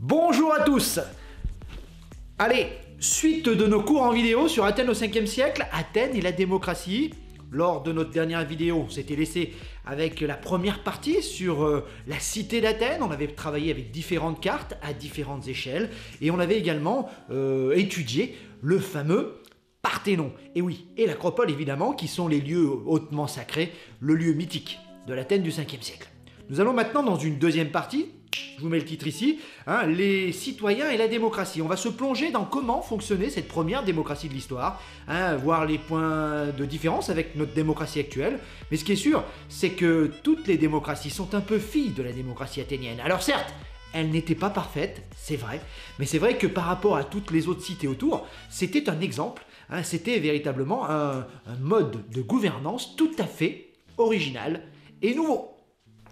Bonjour à tous. Allez, suite de nos cours en vidéo sur Athènes au 5e siècle, Athènes et la démocratie. Lors de notre dernière vidéo, on s'était laissé avec la première partie sur la cité d'Athènes. On avait travaillé avec différentes cartes à différentes échelles et on avait également étudié le fameux Parthénon. Et oui, et l'Acropole évidemment, qui sont les lieux hautement sacrés, le lieu mythique de l'Athènes du 5e siècle. Nous allons maintenant dans une deuxième partie. Je vous mets le titre ici, hein, les citoyens et la démocratie. On va se plonger dans comment fonctionnait cette première démocratie de l'histoire, hein, voir les points de différence avec notre démocratie actuelle. Mais ce qui est sûr, c'est que toutes les démocraties sont un peu filles de la démocratie athénienne. Alors certes, elles n'étaient pas parfaites, c'est vrai, mais c'est vrai que par rapport à toutes les autres cités autour, c'était un exemple, hein, c'était véritablement un mode de gouvernance tout à fait original et nouveau.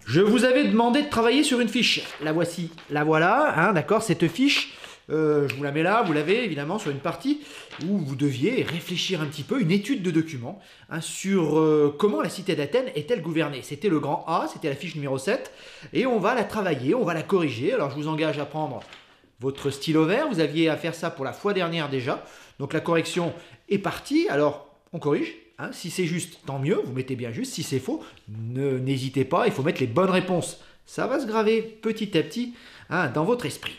Je vous avais demandé de travailler sur une fiche. La voici, la voilà, hein, d'accord, cette fiche, je vous la mets là, vous l'avez évidemment sur une partie où vous deviez réfléchir un petit peu, une étude de document, hein, sur comment la cité d'Athènes est-elle gouvernée. C'était le grand A, c'était la fiche numéro 7, et on va la travailler, on va la corriger. Alors je vous engage à prendre votre stylo vert, vous aviez à faire ça pour la fois dernière déjà, donc la correction est partie, alors on corrige. Hein, si c'est juste, tant mieux, vous mettez bien juste. Si c'est faux, n'hésitez pas, il faut mettre les bonnes réponses. Ça va se graver petit à petit, hein, dans votre esprit.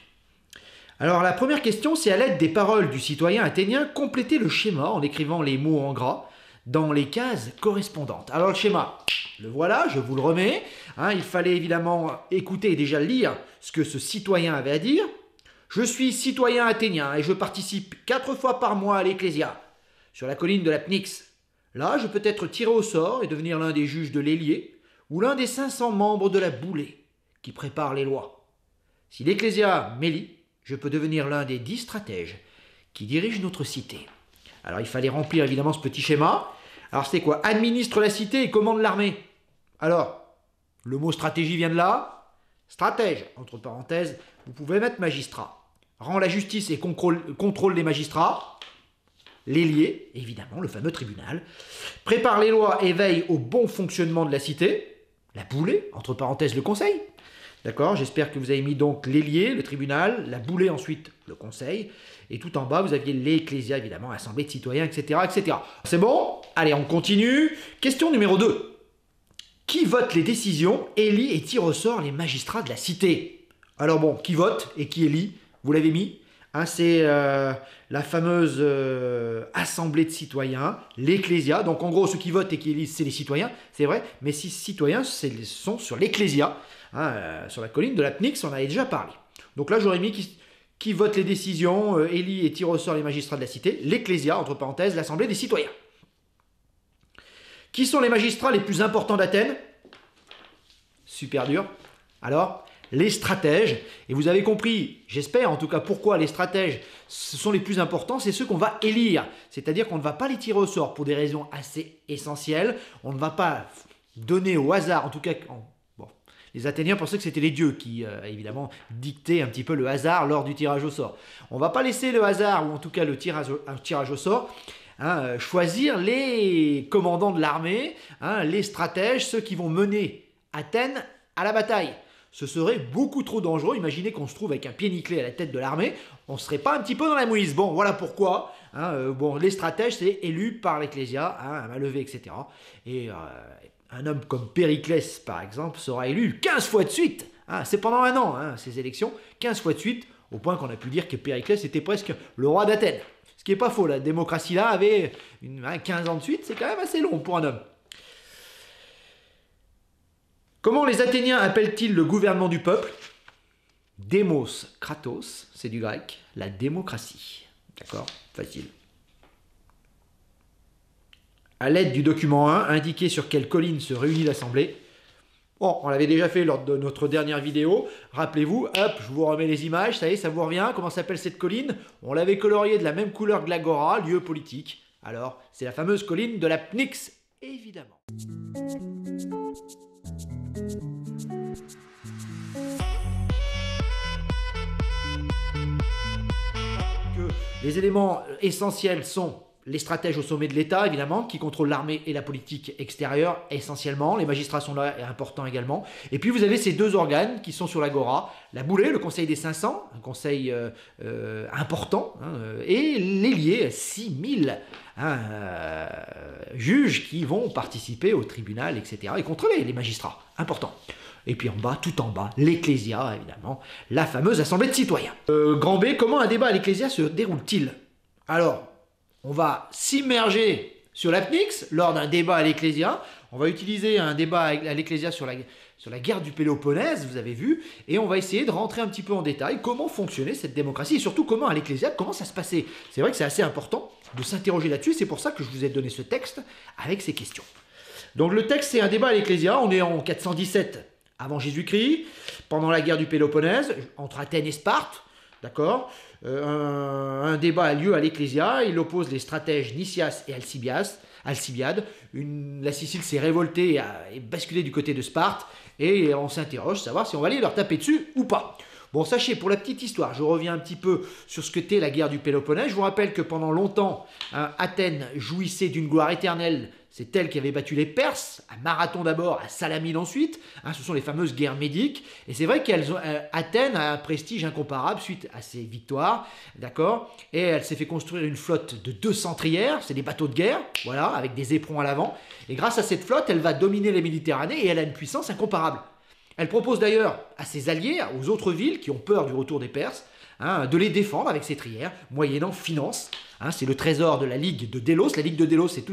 Alors la première question, c'est à l'aide des paroles du citoyen athénien, compléter le schéma en écrivant les mots en gras dans les cases correspondantes. Alors le schéma, le voilà, je vous le remets. Hein, il fallait évidemment écouter et déjà lire ce que ce citoyen avait à dire. Je suis citoyen athénien et je participe 4 fois par mois à l'Ecclésia, sur la colline de la Pnyx. Là, je peux être tiré au sort et devenir l'un des juges de l'Héliée ou l'un des 500 membres de la Boulée qui prépare les lois. Si l'Ecclésia m'élit, je peux devenir l'un des 10 stratèges qui dirigent notre cité. Alors, il fallait remplir évidemment ce petit schéma. Alors, c'est quoi? Administre la cité et commande l'armée. Alors, le mot stratégie vient de là. Stratège, entre parenthèses, vous pouvez mettre magistrat. Rend la justice et contrôle les magistrats. L'Héliée, évidemment, le fameux tribunal, prépare les lois et veille au bon fonctionnement de la cité, la Boulée, entre parenthèses le conseil, d'accord, j'espère que vous avez mis donc l'Héliée, le tribunal, la Boulée ensuite, le conseil, et tout en bas, vous aviez l'Ecclésia, évidemment, assemblée de citoyens, etc., etc. C'est bon? Allez, on continue. Question numéro 2. Qui vote les décisions, élit et tire au sort les magistrats de la cité? Alors bon, qui vote et qui élit? Vous l'avez mis? Hein, c'est la fameuse assemblée de citoyens, l'Ecclésia. Donc en gros, ceux qui votent et qui élisent, c'est les citoyens, c'est vrai. Mais ces citoyens sont sur l'Ecclésia, hein, sur la colline de la Pnyx, on en avait déjà parlé. Donc là, j'aurais mis qui vote les décisions, élit et tire au sort les magistrats de la cité, l'Ecclésia, entre parenthèses, l'assemblée des citoyens. Qui sont les magistrats les plus importants d'Athènes? Super dur. Alors, les stratèges, et vous avez compris, j'espère en tout cas pourquoi les stratèges ce sont les plus importants, c'est ceux qu'on va élire, c'est-à-dire qu'on ne va pas les tirer au sort pour des raisons assez essentielles, on ne va pas donner au hasard, en tout cas, bon, les Athéniens pensaient que c'était les dieux qui évidemment dictaient un petit peu le hasard lors du tirage au sort. On ne va pas laisser le hasard, ou en tout cas le tirage au sort, hein, choisir les commandants de l'armée, hein, les stratèges, ceux qui vont mener Athènes à la bataille. Ce serait beaucoup trop dangereux. Imaginez qu'on se trouve avec un pied nickelé à la tête de l'armée. On ne serait pas un petit peu dans la mouise. Bon, voilà pourquoi. Hein, bon, les stratèges, c'est élu par l'Ecclésia, hein, à main levée, etc. Et un homme comme Périclès, par exemple, sera élu 15 fois de suite. Hein, c'est pendant un an, hein, ces élections. 15 fois de suite, au point qu'on a pu dire que Périclès était presque le roi d'Athènes. Ce qui n'est pas faux. La démocratie là avait 15 ans de suite. C'est quand même assez long pour un homme. Comment les Athéniens appellent-ils le gouvernement du peuple? Démos, kratos, c'est du grec, la démocratie. D'accord? Facile. À l'aide du document 1, indiquez sur quelle colline se réunit l'assemblée. Bon, on l'avait déjà fait lors de notre dernière vidéo. Rappelez-vous, hop, je vous remets les images, ça y est, ça vous revient. Comment s'appelle cette colline? On l'avait coloriée de la même couleur que l'agora, lieu politique. Alors, c'est la fameuse colline de la Pnyx, évidemment. Les éléments essentiels sont les stratèges au sommet de l'État, évidemment, qui contrôlent l'armée et la politique extérieure, essentiellement. Les magistrats sont là, et importants également. Et puis, vous avez ces deux organes qui sont sur l'Agora. La Boulée, le Conseil des 500, un conseil important, et les liés, 6000 juges qui vont participer au tribunal, etc., et contrôler les magistrats. Important. Et puis en bas, tout en bas, l'Ecclésia, évidemment, la fameuse assemblée de citoyens. Grand B, comment un débat à l'Ecclésia se déroule-t-il? Alors, on va s'immerger sur l'APNIX lors d'un débat à l'Ecclésia. On va utiliser un débat à l'Ecclésia sur la guerre du Péloponnèse, vous avez vu, et on va essayer de rentrer un petit peu en détail comment fonctionnait cette démocratie, et surtout comment à l'Ecclésia, comment ça se passait. C'est vrai que c'est assez important de s'interroger là-dessus, c'est pour ça que je vous ai donné ce texte avec ces questions. Donc le texte, c'est un débat à l'Ecclésia, on est en 417 avant Jésus-Christ, pendant la guerre du Péloponnèse, entre Athènes et Sparte, d'accord. Un débat a lieu à l'Ecclésia, il oppose les stratèges Nicias et Alcibiade. La Sicile s'est révoltée et basculée du côté de Sparte, et on s'interroge, savoir si on va aller leur taper dessus ou pas. Bon, sachez, pour la petite histoire, je reviens un petit peu sur ce qu'était la guerre du Péloponnèse. Je vous rappelle que pendant longtemps, Athènes jouissait d'une gloire éternelle. C'est elle qui avait battu les Perses, à Marathon d'abord, à Salamine ensuite. Ce sont les fameuses guerres médiques. Et c'est vrai qu'Athènes a un prestige incomparable suite à ses victoires, d'accord. Et elle s'est fait construire une flotte de 200 trières, c'est des bateaux de guerre, voilà, avec des éperons à l'avant. Et grâce à cette flotte, elle va dominer les Méditerranées et elle a une puissance incomparable. Elle propose d'ailleurs à ses alliés, aux autres villes qui ont peur du retour des Perses, de les défendre avec ses trières, moyennant finance. C'est le trésor de la Ligue de Délos. La Ligue de Délos, c'est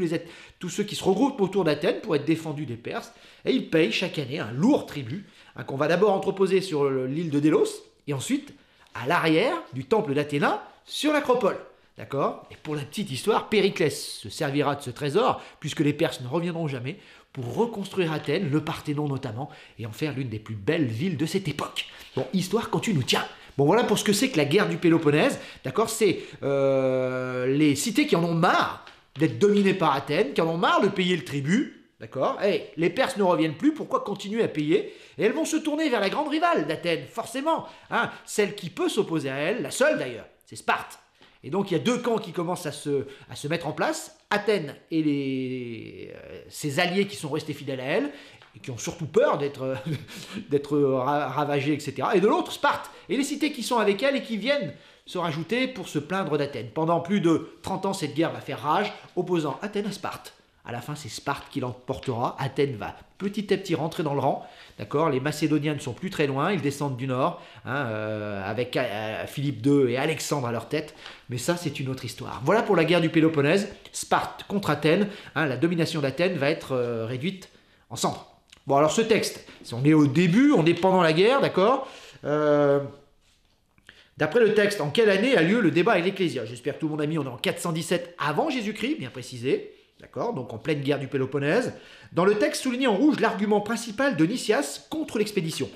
tous ceux qui se regroupent autour d'Athènes pour être défendus des Perses. Et ils payent chaque année un lourd tribut qu'on va d'abord entreposer sur l'île de Délos et ensuite à l'arrière du temple d'Athéna sur l'Acropole. D'accord. Et pour la petite histoire, Périclès se servira de ce trésor, puisque les Perses ne reviendront jamais, pour reconstruire Athènes, le Parthénon notamment, et en faire l'une des plus belles villes de cette époque. Bon, histoire quand tu nous tiens. Bon, voilà pour ce que c'est que la guerre du Péloponnèse. D'accord, c'est les cités qui en ont marre d'être dominées par Athènes, qui en ont marre de payer le tribut. D'accord. Les Perses ne reviennent plus, pourquoi continuer à payer? Et elles vont se tourner vers la grande rivale d'Athènes, forcément. Celle qui peut s'opposer à elle, la seule d'ailleurs, c'est Sparte. Et donc il y a deux camps qui commencent à se mettre en place, Athènes et ses alliés qui sont restés fidèles à elle, et qui ont surtout peur d'être ravagés, etc. Et de l'autre, Sparte, et les cités qui sont avec elle et qui viennent se rajouter pour se plaindre d'Athènes. Pendant plus de 30 ans, cette guerre va faire rage, opposant Athènes à Sparte. À la fin, c'est Sparte qui l'emportera. Athènes va petit à petit rentrer dans le rang. D'accord. Les Macédoniens ne sont plus très loin. Ils descendent du nord, avec Philippe II et Alexandre à leur tête. Mais ça, c'est une autre histoire. Voilà pour la guerre du Péloponnèse. Sparte contre Athènes. La domination d'Athènes va être réduite en cendres. Bon, alors ce texte, on est au début, on est pendant la guerre, d'accord. D'après le texte, en quelle année a lieu le débat avec l'Ecclésia? J'espère que tout le monde a mis, on est en 417 avant Jésus-Christ, bien précisé. D'accord, donc en pleine guerre du Péloponnèse. Dans le texte souligné en rouge, l'argument principal de Nicias contre l'expédition.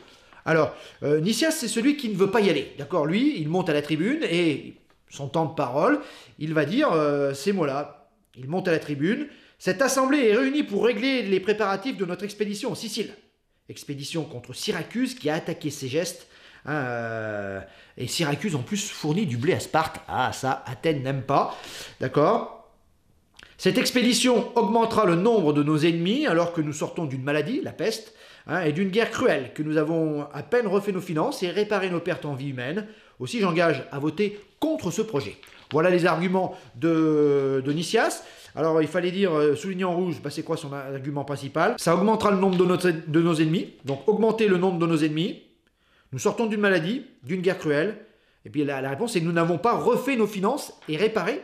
Alors, Nicias, c'est celui qui ne veut pas y aller. D'accord, lui, il monte à la tribune et son temps de parole, il va dire ces mots-là. Il monte à la tribune. Cette assemblée est réunie pour régler les préparatifs de notre expédition en Sicile. Expédition contre Syracuse qui a attaqué Ségeste. Et Syracuse en plus fournit du blé à Sparte. Ça, Athènes n'aime pas. D'accord. Cette expédition augmentera le nombre de nos ennemis alors que nous sortons d'une maladie, la peste, et d'une guerre cruelle, que nous avons à peine refait nos finances et réparé nos pertes en vie humaine. Aussi, j'engage à voter contre ce projet. Voilà les arguments de Nicias. Alors, il fallait dire, souligner en rouge, c'est quoi son argument principal? Ça augmentera le nombre de nos ennemis, donc augmenter le nombre de nos ennemis. Nous sortons d'une maladie, d'une guerre cruelle. Et puis la réponse, c'est que nous n'avons pas refait nos finances et réparé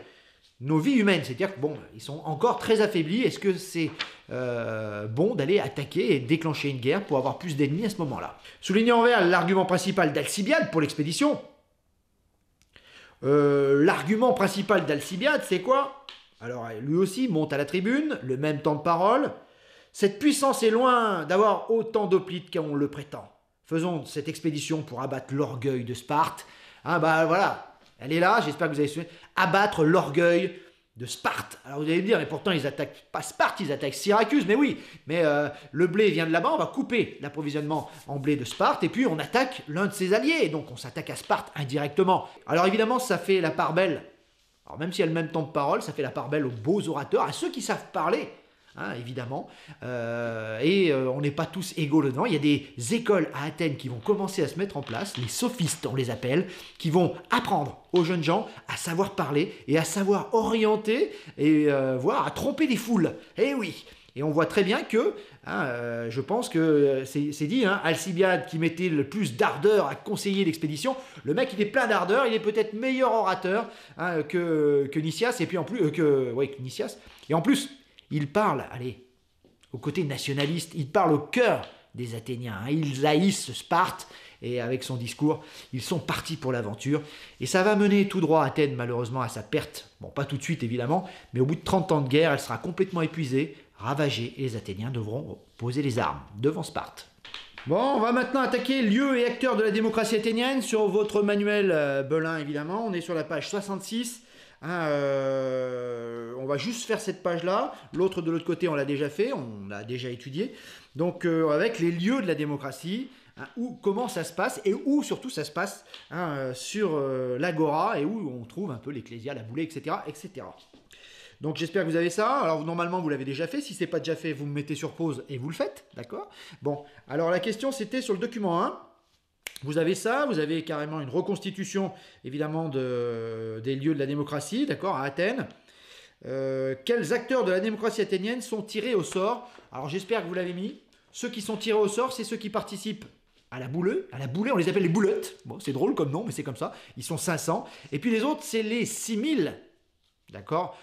nos vies humaines. C'est-à-dire que, ils sont encore très affaiblis. Est-ce que c'est bon d'aller attaquer et déclencher une guerre pour avoir plus d'ennemis à ce moment-là? Souligner en vert l'argument principal d'Alcibiade pour l'expédition. L'argument principal d'Alcibiade, c'est quoi? Alors, lui aussi monte à la tribune, le même temps de parole. Cette puissance est loin d'avoir autant d'hoplites qu'on le prétend. Faisons cette expédition pour abattre l'orgueil de Sparte. Voilà, elle est là, j'espère que vous avez su. Abattre l'orgueil de Sparte. Alors vous allez me dire, mais pourtant ils attaquent pas Sparte, ils attaquent Syracuse. Mais oui, mais le blé vient de là-bas, on va couper l'approvisionnement en blé de Sparte et puis on attaque l'un de ses alliés. Donc on s'attaque à Sparte indirectement. Alors évidemment, ça fait la part belle Alors même si elle a le même temps de parole, ça fait la part belle aux beaux orateurs, à ceux qui savent parler, hein, évidemment. On n'est pas tous égaux dedans. Il y a des écoles à Athènes qui vont commencer à se mettre en place, les sophistes on les appelle, qui vont apprendre aux jeunes gens à savoir parler et à savoir orienter et voire à tromper les foules. Eh oui. Et on voit très bien que, je pense que c'est dit, Alcibiade qui mettait le plus d'ardeur à conseiller l'expédition, le mec il est plein d'ardeur, il est peut-être meilleur orateur que Nicias, et puis en plus, que Nicias, et en plus, il parle, allez, au côté nationaliste, il parle au cœur des Athéniens, ils haïssent Sparte, et avec son discours, ils sont partis pour l'aventure. Et ça va mener tout droit Athènes, malheureusement, à sa perte. Bon, pas tout de suite, évidemment, mais au bout de 30 ans de guerre, elle sera complètement épuisée, ravagée, et les Athéniens devront poser les armes devant Sparte. Bon, on va maintenant attaquer lieux et acteurs de la démocratie athénienne sur votre manuel Belin, évidemment. On est sur la page 66. On va juste faire cette page-là. L'autre de l'autre côté, on l'a déjà fait, on l'a déjà étudié. Donc, avec les lieux de la démocratie, comment ça se passe et où surtout ça se passe sur l'agora et où on trouve un peu l'ecclésia, la boulée, etc., etc. Donc j'espère que vous avez ça. Alors normalement vous l'avez déjà fait. Si ce n'est pas déjà fait, vous me mettez sur pause et vous le faites. D'accord ? Bon, alors la question c'était sur le document 1. Vous avez ça, vous avez carrément une reconstitution évidemment des lieux de la démocratie, d'accord, à Athènes. Quels acteurs de la démocratie athénienne sont tirés au sort ? Alors j'espère que vous l'avez mis. Ceux qui sont tirés au sort, c'est ceux qui participent à la boulée, on les appelle les boulettes. Bon, c'est drôle comme nom, mais c'est comme ça. Ils sont 500. Et puis les autres, c'est les 6000, d'accord,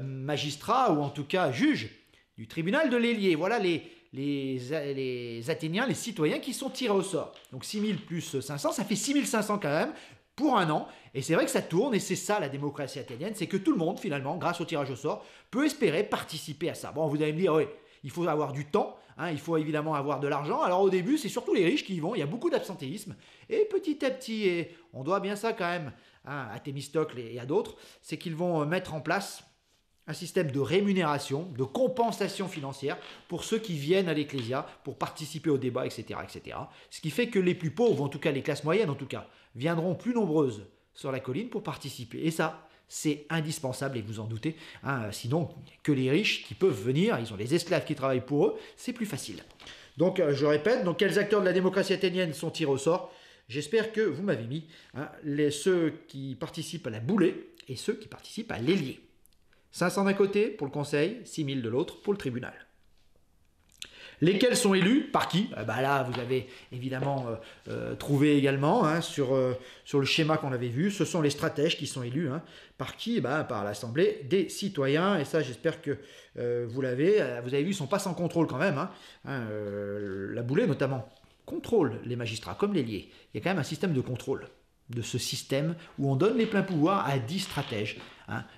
magistrats ou en tout cas juges du tribunal de l'Héliée. Voilà les Athéniens, les citoyens qui sont tirés au sort. Donc 6000 plus 500, ça fait 6500 quand même pour un an. Et c'est vrai que ça tourne et c'est ça la démocratie athénienne, c'est que tout le monde finalement, grâce au tirage au sort, peut espérer participer à ça. Bon, vous allez me dire, oui, il faut avoir du temps, il faut évidemment avoir de l'argent. Alors au début, c'est surtout les riches qui y vont, il y a beaucoup d'absentéisme. Et petit à petit, et on doit bien ça quand même à Thémistocle et à d'autres, c'est qu'ils vont mettre en place un système de rémunération, de compensation financière pour ceux qui viennent à l'Ecclésia pour participer au débat, etc., etc. Ce qui fait que les plus pauvres, en tout cas les classes moyennes en tout cas, viendront plus nombreuses sur la colline pour participer. Et ça, c'est indispensable et vous en doutez. Sinon, que les riches qui peuvent venir, ils ont des esclaves qui travaillent pour eux, c'est plus facile. Donc, je répète, donc, quels acteurs de la démocratie athénienne sont tirés au sort ? J'espère que vous m'avez mis ceux qui participent à la boulée et ceux qui participent à l'Héliée. 500 d'un côté pour le conseil, 6000 de l'autre pour le tribunal. Lesquels sont élus ? Par qui ? Là, vous avez évidemment trouvé également sur le schéma qu'on avait vu, ce sont les stratèges qui sont élus. Par qui ? Par l'Assemblée des citoyens. Et ça, j'espère que vous l'avez. Vous avez vu, ils ne sont pas sans contrôle quand même. La boulée, notamment, contrôle les magistrats, comme l'Héliée. Il y a quand même un système de contrôle de ce système où on donne les pleins pouvoirs à 10 stratèges.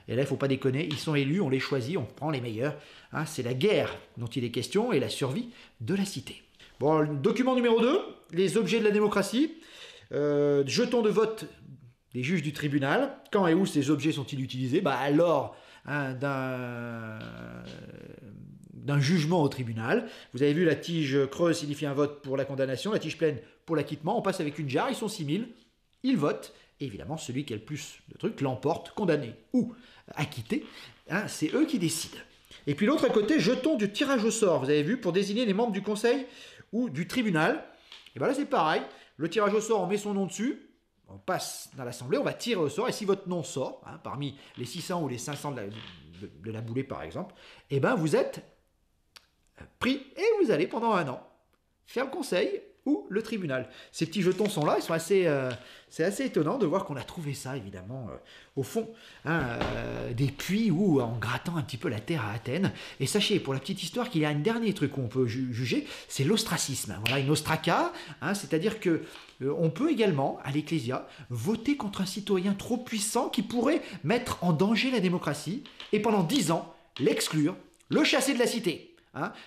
Et là, il ne faut pas déconner, ils sont élus, on les choisit, on prend les meilleurs. C'est la guerre dont il est question et la survie de la cité. Bon, document numéro 2, les objets de la démocratie. Jetons de vote des juges du tribunal. Quand et où ces objets sont-ils utilisés ? Lors d'un jugement au tribunal. Vous avez vu, la tige creuse signifie un vote pour la condamnation, la tige pleine pour l'acquittement. On passe avec une jarre, ils sont 6000. Ils votent, et évidemment celui qui a le plus de trucs l'emporte, condamné ou acquitté, c'est eux qui décident. Et puis l'autre côté, jetons du tirage au sort, vous avez vu, pour désigner les membres du conseil ou du tribunal. Et là c'est pareil, le tirage au sort, on met son nom dessus, on passe dans l'assemblée, on va tirer au sort, et si votre nom sort, parmi les 600 ou les 500 de la boulée par exemple, vous êtes pris et vous allez pendant un an faire le conseil ou le tribunal. Ces petits jetons sont là, ils sont c'est assez étonnant de voir qu'on a trouvé ça, évidemment, au fond des puits ou en grattant un petit peu la terre à Athènes. Et sachez, pour la petite histoire, qu'il y a un dernier truc qu'on peut juger, c'est l'ostracisme. Voilà, une ostraca, c'est-à-dire que on peut également, à l'Ecclésia, voter contre un citoyen trop puissant qui pourrait mettre en danger la démocratie et pendant 10 ans, l'exclure, le chasser de la cité.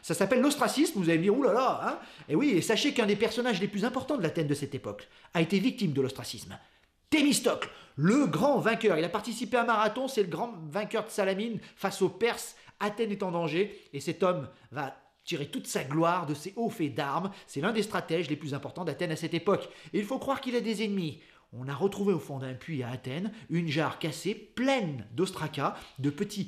Ça s'appelle l'ostracisme, vous allez me dire, oulala, et oui, et sachez qu'un des personnages les plus importants de l'Athènes de cette époque a été victime de l'ostracisme. Thémistocle, le grand vainqueur, il a participé à un marathon, c'est le grand vainqueur de Salamine face aux Perses, Athènes est en danger, et cet homme va tirer toute sa gloire de ses hauts faits d'armes, c'est l'un des stratèges les plus importants d'Athènes à cette époque. Et il faut croire qu'il a des ennemis. on a retrouvé au fond d'un puits à Athènes une jarre cassée pleine d'ostraca, de petits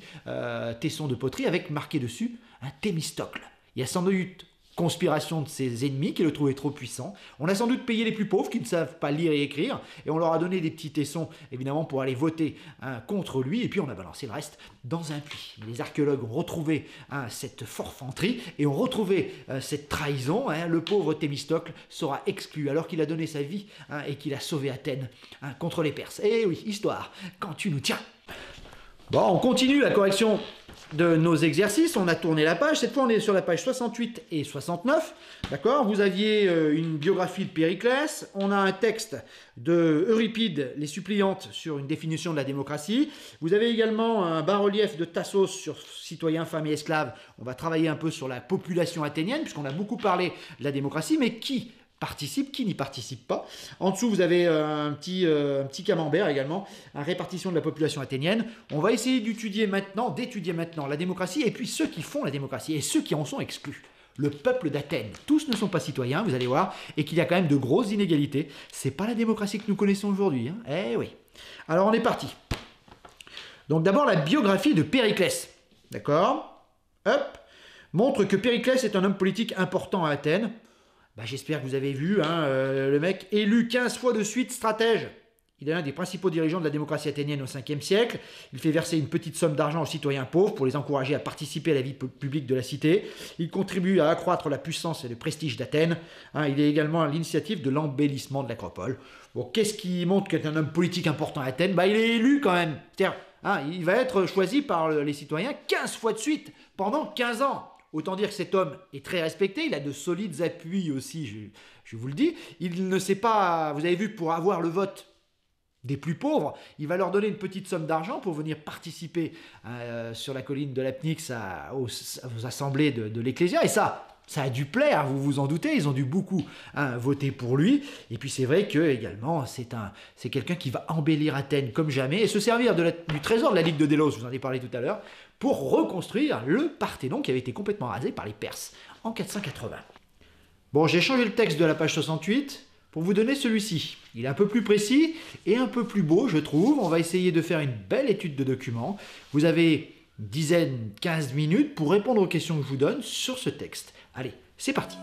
tessons de poterie avec marqué dessus un Thémistocle. Il y a sans doute conspiration de ses ennemis qui le trouvaient trop puissant. On a sans doute payé les plus pauvres qui ne savent pas lire et écrire et on leur a donné des petits tessons évidemment pour aller voter contre lui et puis on a balancé le reste dans un puits. Les archéologues ont retrouvé cette forfanterie et ont retrouvé cette trahison. Le pauvre Thémistocle sera exclu alors qu'il a donné sa vie et qu'il a sauvé Athènes contre les Perses. Et oui, histoire, quand tu nous tiens. Bon, on continue la correction de nos exercices, on a tourné la page, cette fois on est sur la page 68 et 69, d'accord. Vous aviez une biographie de Périclès, on a un texte de Euripide, les suppliantes, sur une définition de la démocratie, vous avez également un bas-relief de Tassos sur citoyens, femmes et esclaves, on va travailler un peu sur la population athénienne, puisqu'on a beaucoup parlé de la démocratie, mais qui participe, qui n'y participe pas. En dessous, vous avez un petit camembert également, une répartition de la population athénienne. On va essayer d'étudier maintenant la démocratie et puis ceux qui font la démocratie et ceux qui en sont exclus. Le peuple d'Athènes, tous ne sont pas citoyens, vous allez voir, et qu'il y a quand même de grosses inégalités. C'est pas la démocratie que nous connaissons aujourd'hui, hein. Eh oui. Alors on est parti. Donc d'abord la biographie de Périclès, d'accord. Hop, montre que Périclès est un homme politique important à Athènes. J'espère que vous avez vu, le mec élu 15 fois de suite stratège. Il est l'un des principaux dirigeants de la démocratie athénienne au 5e siècle. Il fait verser une petite somme d'argent aux citoyens pauvres pour les encourager à participer à la vie publique de la cité. Il contribue à accroître la puissance et le prestige d'Athènes. Il est également à l'initiative de l'embellissement de l'acropole. Bon, qu'est-ce qui montre qu'il est un homme politique important à Athènes? Il est élu quand même. Il va être choisi par les citoyens 15 fois de suite pendant 15 ans. Autant dire que cet homme est très respecté, il a de solides appuis aussi, je vous le dis. Il ne sait pas, vous avez vu, pour avoir le vote des plus pauvres, il va leur donner une petite somme d'argent pour venir participer sur la colline de l'Apnix aux assemblées de l'Ecclésia. Et ça a dû plaire, vous vous en doutez, ils ont dû beaucoup voter pour lui. Et puis c'est vrai que également c'est quelqu'un qui va embellir Athènes comme jamais et se servir du trésor de la Ligue de Délos, je vous en ai parlé tout à l'heure, pour reconstruire le Parthénon qui avait été complètement rasé par les Perses en 480. Bon, j'ai changé le texte de la page 68 pour vous donner celui-ci. Il est un peu plus précis et un peu plus beau, je trouve. On va essayer de faire une belle étude de document. Vous avez une dizaine, 15 minutes pour répondre aux questions que je vous donne sur ce texte. Allez, c'est parti.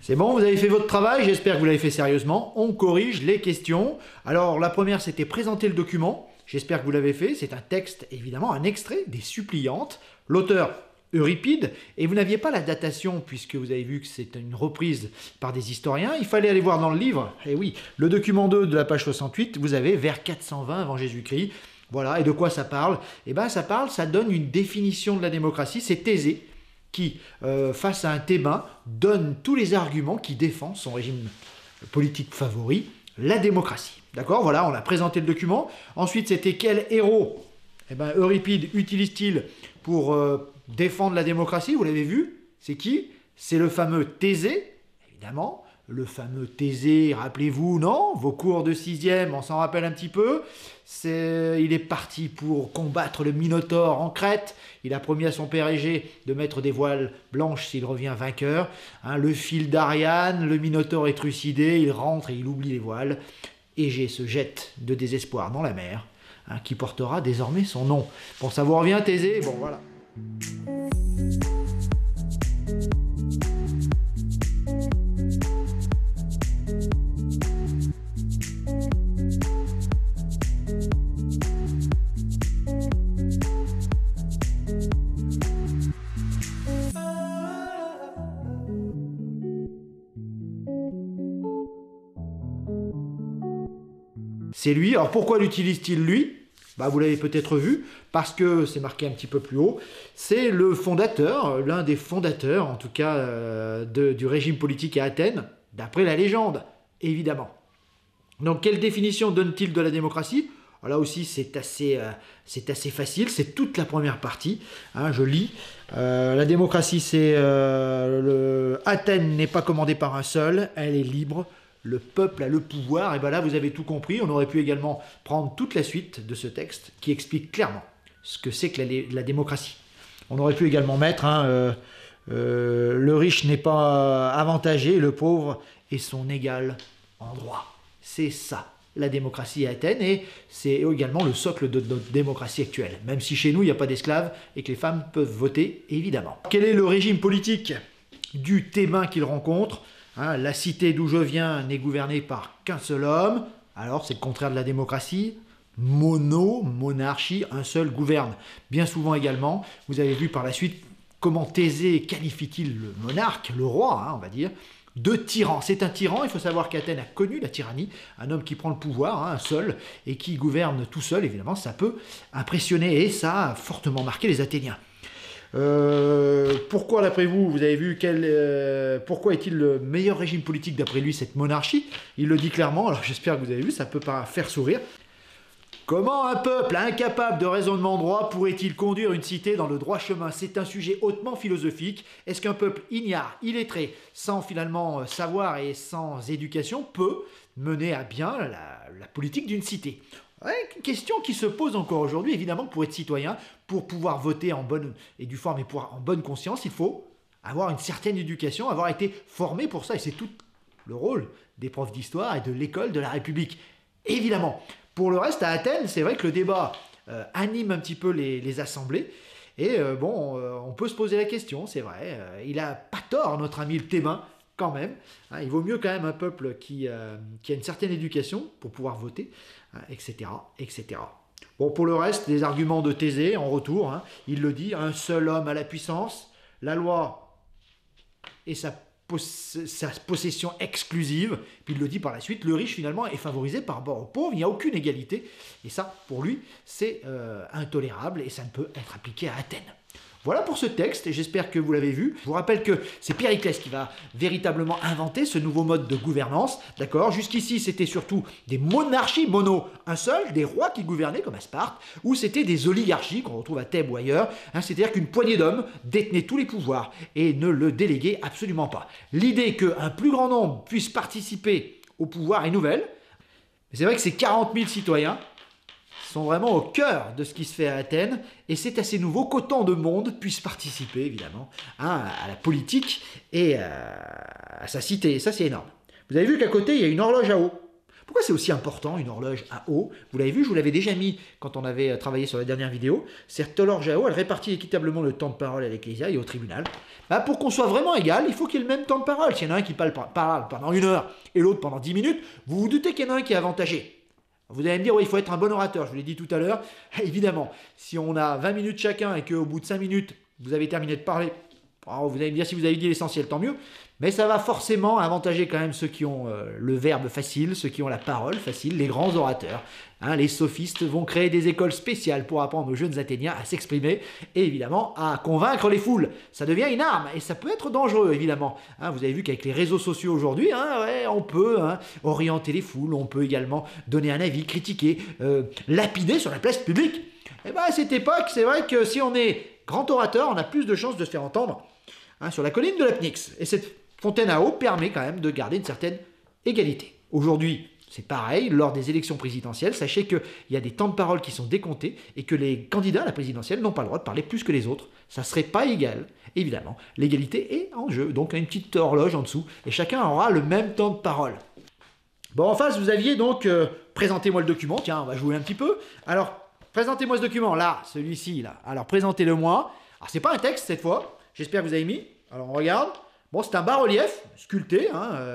C'est bon, vous avez fait votre travail, j'espère que vous l'avez fait sérieusement. On corrige les questions. Alors la première, c'était présenter le document. J'espère que vous l'avez fait. C'est un texte, évidemment, un extrait des Suppliantes. L'auteur, Euripide. Et vous n'aviez pas la datation, puisque vous avez vu que c'est une reprise par des historiens. Il fallait aller voir dans le livre. Et oui, le document 2 de la page 68, vous avez vers 420 avant Jésus-Christ. Voilà, et de quoi ça parle? Eh bien, ça donne une définition de la démocratie. C'est Thésée qui, face à un Thébain, donne tous les arguments qui défendent son régime politique favori, la démocratie. D'accord? Voilà, on a présenté le document. Ensuite, c'était quel héros Euripide utilise-t-il pour défendre la démocratie? Vous l'avez vu? C'est qui? C'est le fameux Thésée, évidemment. Le fameux Thésée, rappelez-vous, non? Vos cours de 6e, on s'en rappelle un petit peu. Il est parti pour combattre le Minotaure en Crète. Il a promis à son père Égée de mettre des voiles blanches s'il revient vainqueur. Le fil d'Ariane, le Minotaure est trucidé, il rentre et il oublie les voiles. Égée se jette de désespoir dans la mer, qui portera désormais son nom. Bon, ça vous revient, Thésée? Bon, voilà. c'est lui. Alors pourquoi l'utilise-t-il lui? Bah, vous l'avez peut-être vu, parce que c'est marqué un petit peu plus haut, c'est le fondateur, l'un des fondateurs en tout cas du régime politique à Athènes, d'après la légende, évidemment. Donc quelle définition donne-t-il de la démocratie? Là aussi c'est assez facile, c'est toute la première partie, hein, je lis. La démocratie c'est Athènes n'est pas commandée par un seul, elle est libre. Le peuple a le pouvoir, et bien là vous avez tout compris. On aurait pu également prendre toute la suite de ce texte qui explique clairement ce que c'est que la démocratie. On aurait pu également mettre le riche n'est pas avantagé, le pauvre est son égal en droit. C'est ça la démocratie à Athènes, et c'est également le socle de notre démocratie actuelle, même si chez nous il n'y a pas d'esclaves et que les femmes peuvent voter évidemment. Quel est le régime politique du Thébain qu'il rencontre? La cité d'où je viens n'est gouvernée par qu'un seul homme, alors c'est le contraire de la démocratie, monarchie, un seul gouverne. Bien souvent également, vous avez vu par la suite comment Thésée qualifie-t-il le monarque, le roi, on va dire, de tyran. C'est un tyran, il faut savoir qu'Athènes a connu la tyrannie, un homme qui prend le pouvoir, un seul, et qui gouverne tout seul, évidemment, ça peut impressionner, et ça a fortement marqué les Athéniens. Pourquoi d'après vous avez vu pourquoi est-il le meilleur régime politique d'après lui, cette monarchie? Il le dit clairement, alors j'espère que vous avez vu, ça peut pas faire sourire. Comment un peuple incapable de raisonnement droit pourrait-il conduire une cité dans le droit chemin? C'est un sujet hautement philosophique. Est-ce qu'un peuple ignare, illettré, sans finalement savoir et sans éducation peut mener à bien la politique d'une cité? Une question qui se pose encore aujourd'hui, évidemment, pour être citoyen, pour pouvoir voter en bonne et due forme et en bonne conscience, il faut avoir une certaine éducation, avoir été formé pour ça, et c'est tout le rôle des profs d'histoire et de l'école de la République, évidemment. Pour le reste, à Athènes, c'est vrai que le débat anime un petit peu les assemblées, et on peut se poser la question, c'est vrai, il n'a pas tort, notre ami le Thébain, quand même. Il vaut mieux quand même un peuple qui a une certaine éducation pour pouvoir voter, etc., etc. Bon, pour le reste, les arguments de Thésée, en retour, il le dit, un seul homme a la puissance, la loi et sa possession exclusive, puis il le dit par la suite, le riche finalement est favorisé par rapport au pauvre, il n'y a aucune égalité, et ça, pour lui, c'est intolérable, et ça ne peut être appliqué à Athènes. Voilà pour ce texte, et j'espère que vous l'avez vu. Je vous rappelle que c'est Périclès qui va véritablement inventer ce nouveau mode de gouvernance, d'accord? Jusqu'ici, c'était surtout des monarchies, un seul, des rois qui gouvernaient, comme à Sparte, ou c'était des oligarchies, qu'on retrouve à Thèbes ou ailleurs, c'est-à-dire qu'une poignée d'hommes détenait tous les pouvoirs et ne le déléguait absolument pas. L'idée qu'un plus grand nombre puisse participer au pouvoir est nouvelle, mais c'est vrai que ces 40 000 citoyens sont vraiment au cœur de ce qui se fait à Athènes, et c'est assez nouveau qu'autant de monde puisse participer, évidemment, à la politique et à sa cité, et ça c'est énorme. Vous avez vu qu'à côté, il y a une horloge à eau. Pourquoi c'est aussi important, une horloge à eau? Vous l'avez vu, je vous l'avais déjà mis quand on avait travaillé sur la dernière vidéo. Cette horloge à eau, elle répartit équitablement le temps de parole à l'Ecclésia et au tribunal. Pour qu'on soit vraiment égal, il faut qu'il y ait le même temps de parole. S'il y en a un qui parle pendant 1 heure et l'autre pendant 10 minutes, vous vous doutez qu'il y en a un qui est avantagé. Vous allez me dire, oui, il faut être un bon orateur, je vous l'ai dit tout à l'heure. Évidemment, si on a 20 minutes chacun et qu'au bout de 5 minutes, vous avez terminé de parler, vous allez me dire si vous avez dit l'essentiel, tant mieux. Mais ça va forcément avantager quand même ceux qui ont le verbe facile, ceux qui ont la parole facile, les grands orateurs. Les sophistes vont créer des écoles spéciales pour apprendre aux jeunes Athéniens à s'exprimer et évidemment à convaincre les foules. Ça devient une arme et ça peut être dangereux évidemment. Vous avez vu qu'avec les réseaux sociaux aujourd'hui, on peut orienter les foules, on peut également donner un avis, critiquer, lapider sur la place publique. Et à cette époque, c'est vrai que si on est grand orateur, on a plus de chances de se faire entendre sur la colline de l'Apnix. Et cette fontaine à eau permet quand même de garder une certaine égalité. Aujourd'hui, c'est pareil, lors des élections présidentielles, sachez qu'il y a des temps de parole qui sont décomptés et que les candidats à la présidentielle n'ont pas le droit de parler plus que les autres. Ça ne serait pas égal, évidemment. L'égalité est en jeu, donc une petite horloge en dessous, et chacun aura le même temps de parole. Bon, en face, vous aviez donc, présentez-moi le document, tiens, on va jouer un petit peu. Alors, présentez-moi ce document, là, celui-ci, là. Alors, présentez-le-moi. Alors, c'est pas un texte cette fois, j'espère que vous avez mis. Alors, on regarde. Bon, c'est un bas-relief, sculpté,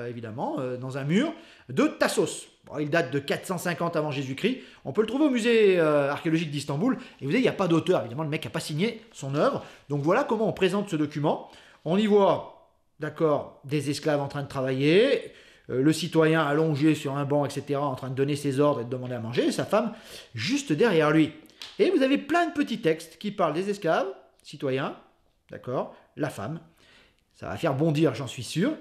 évidemment, dans un mur, de Tassos. Bon, il date de 450 avant Jésus-Christ. On peut le trouver au musée archéologique d'Istanbul. Et vous voyez, il n'y a pas d'auteur, évidemment, le mec n'a pas signé son œuvre. Donc voilà comment on présente ce document. On y voit, d'accord, des esclaves en train de travailler, le citoyen allongé sur un banc, etc., en train de donner ses ordres et de demander à manger, et sa femme juste derrière lui. Et vous avez plein de petits textes qui parlent des esclaves, citoyens, d'accord, la femme. Ça va faire bondir, j'en suis sûr.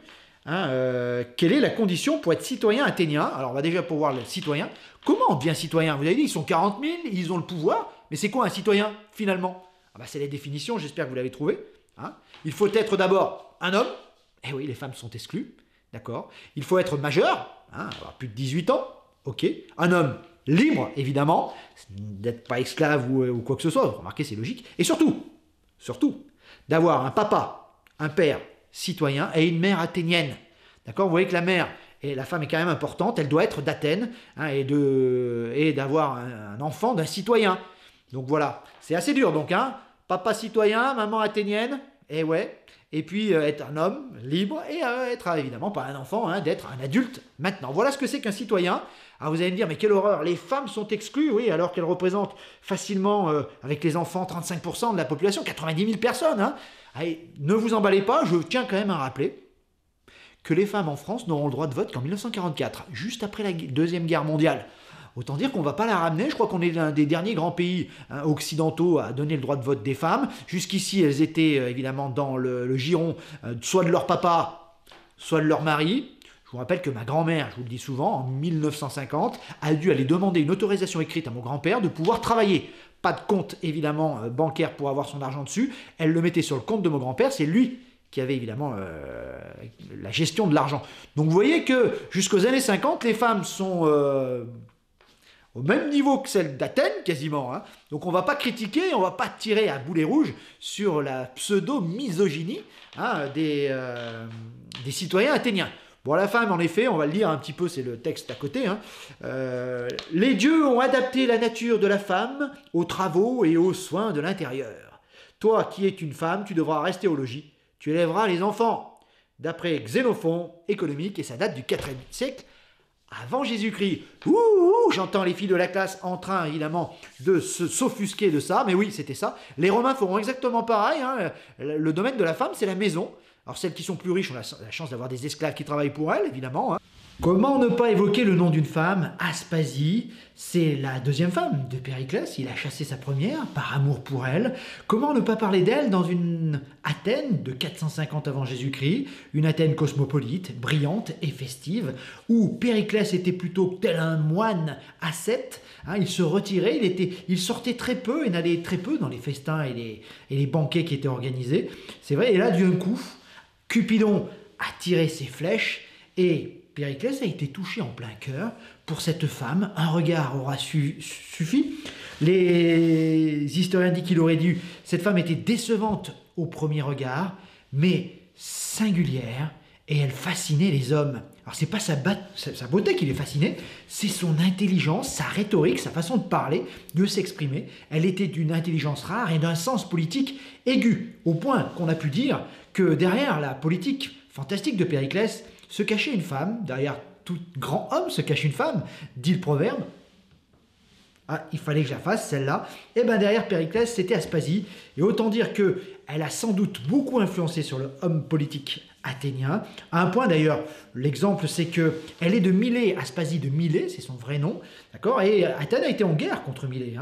Quelle est la condition pour être citoyen athénien? Alors, on va déjà pouvoir le citoyen. Comment on devient citoyen? Vous avez dit, ils sont 40 000, ils ont le pouvoir. Mais c'est quoi un citoyen, finalement? C'est les définitions, j'espère que vous l'avez trouvé. Il faut être d'abord un homme. Eh oui, les femmes sont exclues. D'accord. Il faut être majeur, avoir plus de 18 ans. Ok. Un homme libre, évidemment, d'être pas esclave ou quoi que ce soit. Remarquez, c'est logique. Et surtout, d'avoir un papa, un père citoyen et une mère athénienne. D'accord. Vous voyez que la mère et la femme est quand même importante. Elle doit être d'Athènes et d'avoir un enfant d'un citoyen. Donc voilà, c'est assez dur. Donc, papa citoyen, maman athénienne, et ouais. Et puis être un homme libre et être évidemment pas un enfant, d'être un adulte maintenant. Voilà ce que c'est qu'un citoyen. Alors vous allez me dire, mais quelle horreur, les femmes sont exclues, oui, alors qu'elles représentent facilement, avec les enfants, 35% de la population, 90 000 personnes. Allez, ne vous emballez pas, je tiens quand même à rappeler que les femmes en France n'auront le droit de vote qu'en 1944, juste après la Deuxième Guerre mondiale. Autant dire qu'on ne va pas la ramener. Je crois qu'on est l'un des derniers grands pays occidentaux à donner le droit de vote des femmes. Jusqu'ici, elles étaient évidemment dans le giron soit de leur papa, soit de leur mari. Je vous rappelle que ma grand-mère, je vous le dis souvent, en 1950, a dû aller demander une autorisation écrite à mon grand-père de pouvoir travailler. Pas de compte, évidemment, bancaire pour avoir son argent dessus. Elle le mettait sur le compte de mon grand-père. C'est lui qui avait évidemment la gestion de l'argent. Donc vous voyez que jusqu'aux années 50, les femmes sont au même niveau que celle d'Athènes, quasiment. Donc on ne va pas critiquer, on ne va pas tirer à boulet rouge sur la pseudo-misogynie des citoyens athéniens. Bon, la femme, en effet, on va le lire un petit peu, c'est le texte à côté. Les dieux ont adapté la nature de la femme aux travaux et aux soins de l'intérieur. Toi qui es une femme, tu devras rester au logis. Tu élèveras les enfants. D'après Xénophon, économique, et ça date du 4e siècle avant Jésus-Christ. J'entends les filles de la classe en train, évidemment, de s'offusquer de ça. Mais oui, c'était ça. Les Romains feront exactement pareil. Le domaine de la femme, c'est la maison. Alors celles qui sont plus riches ont la chance d'avoir des esclaves qui travaillent pour elles, évidemment. Comment ne pas évoquer le nom d'une femme? Aspasie, c'est la deuxième femme de Périclès. Il a chassé sa première par amour pour elle. Comment ne pas parler d'elle dans une Athènes de 450 avant Jésus-Christ, une Athènes cosmopolite, brillante et festive, où Périclès était plutôt tel un moine ascète. Il se retirait, il sortait très peu et n'allait très peu dans les festins et les banquets qui étaient organisés. C'est vrai, et là, d'un coup, Cupidon a tiré ses flèches et Périclès a été touché en plein cœur. Pour cette femme, un regard aura suffi. Les historiens disent qu'il aurait dû... Cette femme était décevante au premier regard, mais singulière, et elle fascinait les hommes. Alors c'est pas sa beauté qui les fascinait, c'est son intelligence, sa rhétorique, sa façon de parler, de s'exprimer. Elle était d'une intelligence rare et d'un sens politique aigu, au point qu'on a pu dire que derrière la politique fantastique de Périclès, se cachait une femme, derrière tout grand homme se cache une femme, dit le proverbe. Il fallait que je la fasse, celle-là. Et bien derrière Périclès, c'était Aspasie. Et autant dire qu'elle a sans doute beaucoup influencé sur le homme politique athénien. À un point d'ailleurs, l'exemple c'est qu'elle est de Milée, Aspasie de Milée, c'est son vrai nom. D'accord. Et Athènes a été en guerre contre Milée.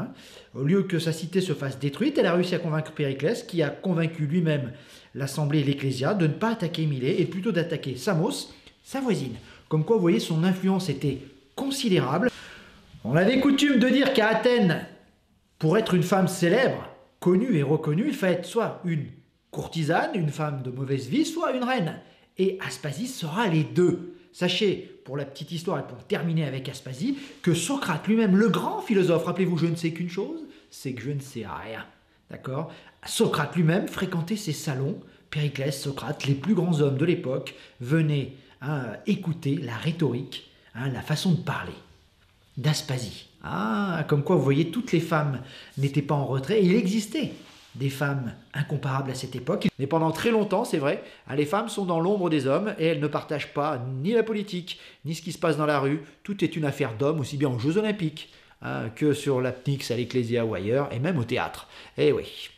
Au lieu que sa cité se fasse détruite, elle a réussi à convaincre Périclès, qui a convaincu lui-même l'Assemblée et l'Ecclésia de ne pas attaquer Milée et plutôt d'attaquer Samos, sa voisine. Comme quoi, vous voyez, son influence était considérable. On avait coutume de dire qu'à Athènes, pour être une femme célèbre, connue et reconnue, il fallait être soit une courtisane, une femme de mauvaise vie, soit une reine. Et Aspasie sera les deux. Sachez, pour la petite histoire et pour terminer avec Aspasie, que Socrate lui-même, le grand philosophe, rappelez-vous, je ne sais qu'une chose, c'est que je ne sais rien. D'accord? Socrate lui-même fréquentait ces salons. Périclès, Socrate, les plus grands hommes de l'époque, venaient écouter la rhétorique, la façon de parler d'Aspasie. Comme quoi, vous voyez, toutes les femmes n'étaient pas en retrait. Il existait des femmes incomparables à cette époque. Mais pendant très longtemps, c'est vrai, les femmes sont dans l'ombre des hommes et elles ne partagent pas ni la politique, ni ce qui se passe dans la rue. Tout est une affaire d'hommes, aussi bien aux Jeux Olympiques que sur l'Apnix, à l'Ecclésia ou ailleurs, et même au théâtre. Eh oui,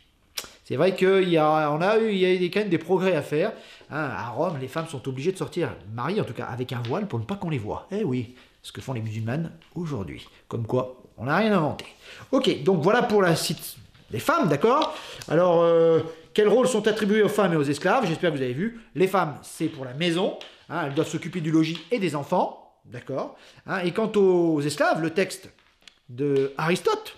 C'est vrai qu'il y a, il y a quand même des progrès à faire. Hein, à Rome, les femmes sont obligées de sortir, mariées en tout cas, avec un voile pour ne pas qu'on les voie. Eh oui, ce que font les musulmanes aujourd'hui. Comme quoi, on n'a rien inventé. Ok, donc voilà pour la cite des femmes, d'accord? Alors, quels rôles sont attribués aux femmes et aux esclaves? J'espère que vous avez vu. Les femmes, c'est pour la maison. Hein, elles doivent s'occuper du logis et des enfants. D'accord? Hein, et quant aux esclaves, le texte de Aristote,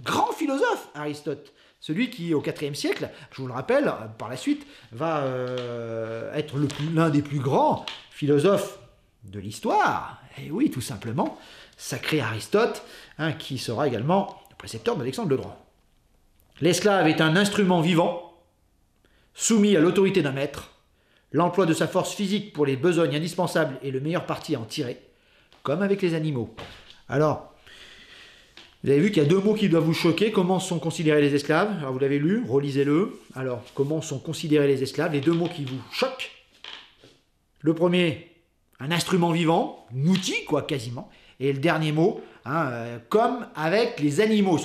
grand philosophe Aristote, celui qui, au IVe siècle, je vous le rappelle, par la suite, va être l'un des plus grands philosophes de l'histoire. Et oui, tout simplement, sacré Aristote, hein, qui sera également le précepteur d'Alexandre le Grand. L'esclave est un instrument vivant, soumis à l'autorité d'un maître. L'emploi de sa force physique pour les besognes indispensables est le meilleur parti à en tirer, comme avec les animaux. Alors, vous avez vu qu'il y a deux mots qui doivent vous choquer. Comment sont considérés les esclaves? Alors, vous l'avez lu, relisez-le. Alors, comment sont considérés les esclaves? Les deux mots qui vous choquent. Le premier, un instrument vivant, un outil, quoi, quasiment. Et le dernier mot, hein, comme avec les animaux.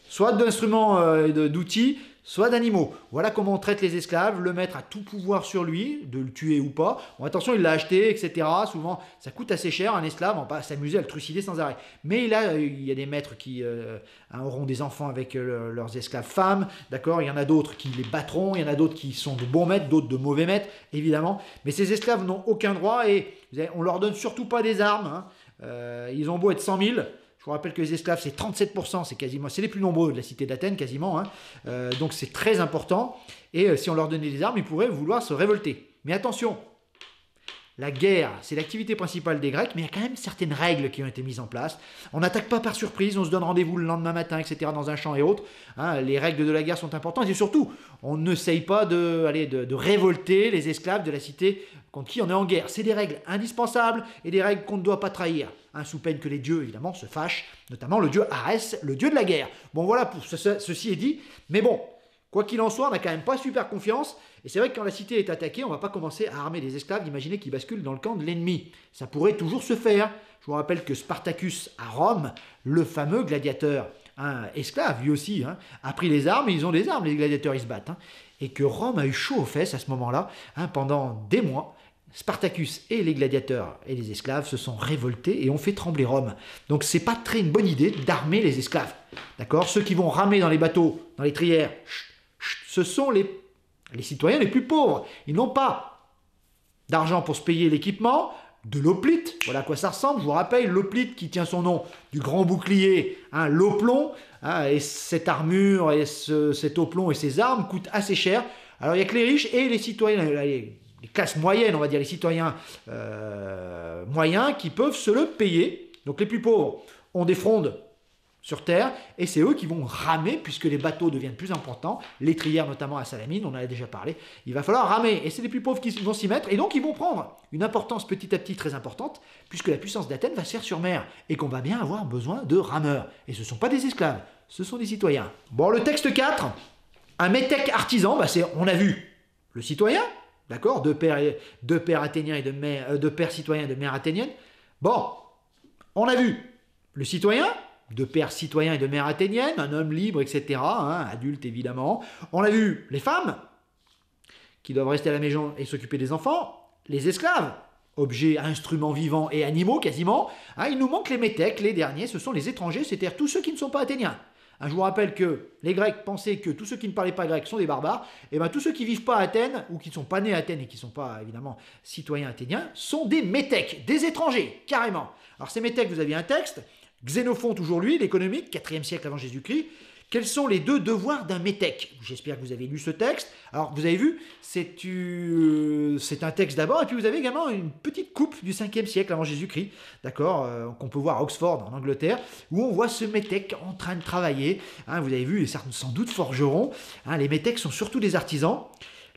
Soit d'instruments, d'outils, soit d'animaux. Voilà comment on traite les esclaves. Le maître a tout pouvoir sur lui, de le tuer ou pas. Bon, attention, il l'a acheté, etc. Souvent, ça coûte assez cher, un esclave. On va pas s'amuser à le trucider sans arrêt. Mais il y a des maîtres qui auront des enfants avec leurs esclaves femmes. D'accord? Il y en a d'autres qui les battront. Il y en a d'autres qui sont de bons maîtres, d'autres de mauvais maîtres, évidemment. Mais ces esclaves n'ont aucun droit et on leur donne surtout pas des armes. Hein. Ils ont beau être 100 000. Je vous rappelle que les esclaves, c'est 37%, c'est les plus nombreux de la cité d'Athènes, quasiment. Hein. Donc c'est très important. Et si on leur donnait des armes, ils pourraient vouloir se révolter. Mais attention, la guerre, c'est l'activité principale des Grecs, mais il y a quand même certaines règles qui ont été mises en place. On n'attaque pas par surprise, on se donne rendez-vous le lendemain matin, etc., dans un champ et autres. Hein, les règles de la guerre sont importantes. Et surtout, on n'essaye pas de révolter les esclaves de la cité contre qui on est en guerre. C'est des règles indispensables et des règles qu'on ne doit pas trahir. Hein, sous peine que les dieux, évidemment, se fâchent, notamment le dieu Arès, le dieu de la guerre. Bon, voilà, ceci est dit. Mais bon, quoi qu'il en soit, on n'a quand même pas super confiance. Et c'est vrai que quand la cité est attaquée, on ne va pas commencer à armer des esclaves, d'imaginer qu'ils basculent dans le camp de l'ennemi. Ça pourrait toujours se faire. Je vous rappelle que Spartacus, à Rome, le fameux gladiateur, hein, esclave, lui aussi, hein, a pris les armes, et ils ont des armes, les gladiateurs, ils se battent. Hein, et que Rome a eu chaud aux fesses à ce moment-là, hein, pendant des mois. Spartacus et les gladiateurs et les esclaves se sont révoltés et ont fait trembler Rome. Donc c'est pas une bonne idée d'armer les esclaves. D'accord? Ceux qui vont ramer dans les bateaux, dans les trières, ce sont les citoyens les plus pauvres. Ils n'ont pas d'argent pour se payer l'équipement, de l'hoplite, voilà à quoi ça ressemble. Je vous rappelle, l'hoplite qui tient son nom du grand bouclier, hein, l'oplon, hein, et cette armure, et cet oplon et ces armes coûtent assez cher. Alors il n'y a que les riches et les citoyens, les classes moyennes, on va dire les citoyens moyens, qui peuvent se le payer. Donc les plus pauvres ont des frondes sur terre, et c'est eux qui vont ramer, puisque les bateaux deviennent plus importants, les trières notamment à Salamine, on en a déjà parlé, il va falloir ramer, et c'est les plus pauvres qui vont s'y mettre, et donc ils vont prendre une importance petit à petit très importante, puisque la puissance d'Athènes va se faire sur mer, et qu'on va bien avoir besoin de rameurs, et ce ne sont pas des esclaves, ce sont des citoyens. Bon, le texte 4, un métèque artisan, on a vu le citoyen, d'accord, de père athénien et de père citoyen et de mère athénienne. Bon, on a vu le citoyen, de père citoyen et de mère athénienne, un homme libre, etc., hein, adulte évidemment. On a vu les femmes, qui doivent rester à la maison et s'occuper des enfants, les esclaves, objets, instruments vivants et animaux quasiment. Hein, il nous manque les métèques, les derniers, ce sont les étrangers, c'est-à-dire tous ceux qui ne sont pas athéniens. Hein, je vous rappelle que les Grecs pensaient que tous ceux qui ne parlaient pas grec sont des barbares, et bien tous ceux qui ne vivent pas à Athènes, ou qui ne sont pas nés à Athènes et qui ne sont pas évidemment citoyens athéniens, sont des métèques, des étrangers, carrément. Alors ces métèques, vous aviez un texte, Xénophon, toujours lui, l'économique, 4e siècle avant Jésus-Christ. Quels sont les deux devoirs d'un métèque? J'espère que vous avez lu ce texte. Alors, vous avez vu, c'est un texte d'abord, et puis vous avez également une petite coupe du 5e siècle avant Jésus-Christ, d'accord, qu'on peut voir à Oxford, en Angleterre, où on voit ce métèque en train de travailler. Hein, vous avez vu, sans doute forgerons. Hein, les métèques sont surtout des artisans.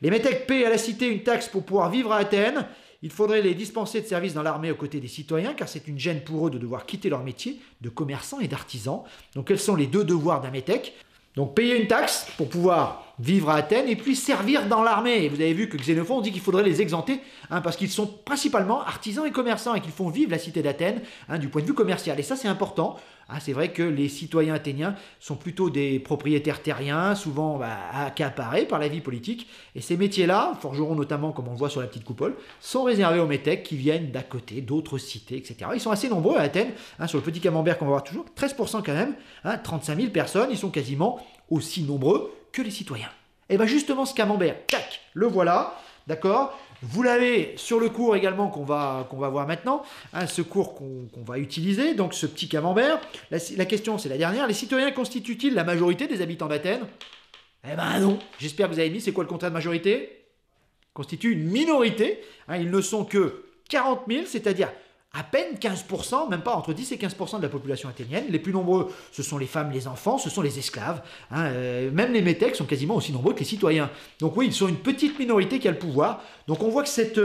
Les métèques paient à la cité une taxe pour pouvoir vivre à Athènes. Il faudrait les dispenser de service dans l'armée aux côtés des citoyens, car c'est une gêne pour eux de devoir quitter leur métier de commerçants et d'artisans. Donc quels sont les deux devoirs d'un métèque? Donc payer une taxe pour pouvoir vivre à Athènes et puis servir dans l'armée. Et vous avez vu que Xénophon dit qu'il faudrait les exempter, parce qu'ils sont principalement artisans et commerçants et qu'ils font vivre la cité d'Athènes du point de vue commercial. Et ça, c'est important. C'est vrai que les citoyens athéniens sont plutôt des propriétaires terriens, souvent accaparés par la vie politique. Et ces métiers-là, forgerons notamment, comme on le voit sur la petite coupole, sont réservés aux métèques qui viennent d'à côté, d'autres cités, etc. Ils sont assez nombreux à Athènes, sur le petit camembert qu'on va voir toujours, 13% quand même, 35 000 personnes, ils sont quasiment aussi nombreux que les citoyens. Et bien justement, ce camembert, tac, le voilà, d'accord ? Vous l'avez sur le cours également qu'on va voir maintenant, ce cours qu'on va utiliser, donc ce petit camembert. La question, c'est la dernière. Les citoyens constituent-ils la majorité des habitants d'Athènes? Eh ben non. J'espère que vous avez mis, c'est quoi le contraire de majorité? Constituent une minorité. Ils ne sont que 40 000, c'est-à-dire à peine 15%, même pas entre 10 et 15% de la population athénienne. Les plus nombreux, ce sont les femmes, les enfants, ce sont les esclaves. Même les métèques sont quasiment aussi nombreux que les citoyens. Donc oui, ils sont une petite minorité qui a le pouvoir. Donc on voit que cette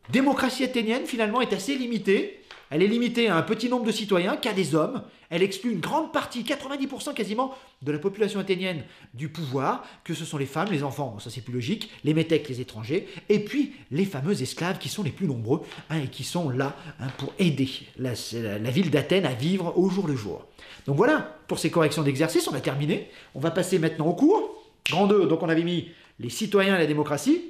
démocratie athénienne, finalement, est assez limitée. Elle est limitée à un petit nombre de citoyens, qu'à des hommes. Elle exclut une grande partie, 90% quasiment, de la population athénienne du pouvoir, que ce sont les femmes, les enfants, bon, ça c'est plus logique, les métèques, les étrangers, et puis les fameux esclaves qui sont les plus nombreux et qui sont là pour aider la ville d'Athènes à vivre au jour le jour. Donc voilà, pour ces corrections d'exercice, on a terminé. On va passer maintenant au cours. Grand 2, donc on avait mis les citoyens et la démocratie.